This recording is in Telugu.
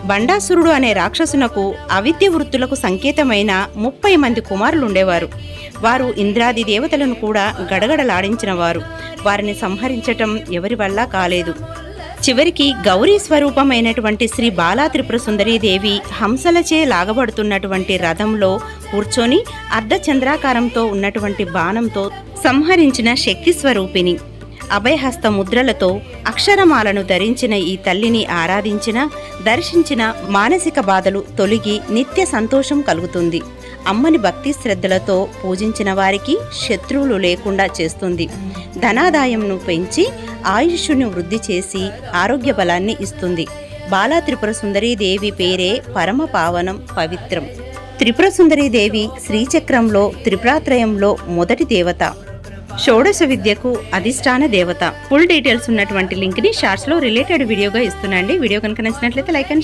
బండాసురుడు అనే రాక్షసునకు అవిద్య వృత్తులకు సంకేతమైన 30 మంది కుమారులుండేవారు. వారు ఇంద్రాది దేవతలను కూడా గడగడలాడించిన వారు. వారిని సంహరించటం ఎవరి వల్ల కాలేదు. చివరికి గౌరీ స్వరూపమైనటువంటి శ్రీ బాలా త్రిపుర సుందరీదేవి హంసలచే లాగబడుతున్నటువంటి రథంలో కూర్చొని అర్ధచంద్రాకారంతో ఉన్నటువంటి బాణంతో సంహరించిన శక్తి స్వరూపిణి. అభయహస్త ముద్రలతో అక్షరమాలను ధరించిన ఈ తల్లిని ఆరాధించిన, దర్శించిన మానసిక బాధలు తొలగి నిత్య సంతోషం కలుగుతుంది. అమ్మని భక్తి శ్రద్ధలతో పూజించిన వారికి శత్రువులు లేకుండా చేస్తుంది. ధనాదాయంను పెంచి ఆయుష్ను వృద్ధి చేసి ఆరోగ్య బలాన్ని ఇస్తుంది. బాలా త్రిపుర సుందరీదేవి పేరే పరమ పావనం, పవిత్రం. త్రిపుర సుందరీదేవి శ్రీచక్రంలో త్రిపురాత్రయంలో మొదటి దేవత. షోడశ విద్యకు అధిష్టాన దేవత. ఫుల్ డీటెయిల్స్ ఉన్నటువంటి లింక్ ని షార్ట్స్ లో రిలేటెడ్ వీడియోగా ఇస్తున్నాండి. వీడియో కనుక నచ్చినట్లయితే లైక్ అండ్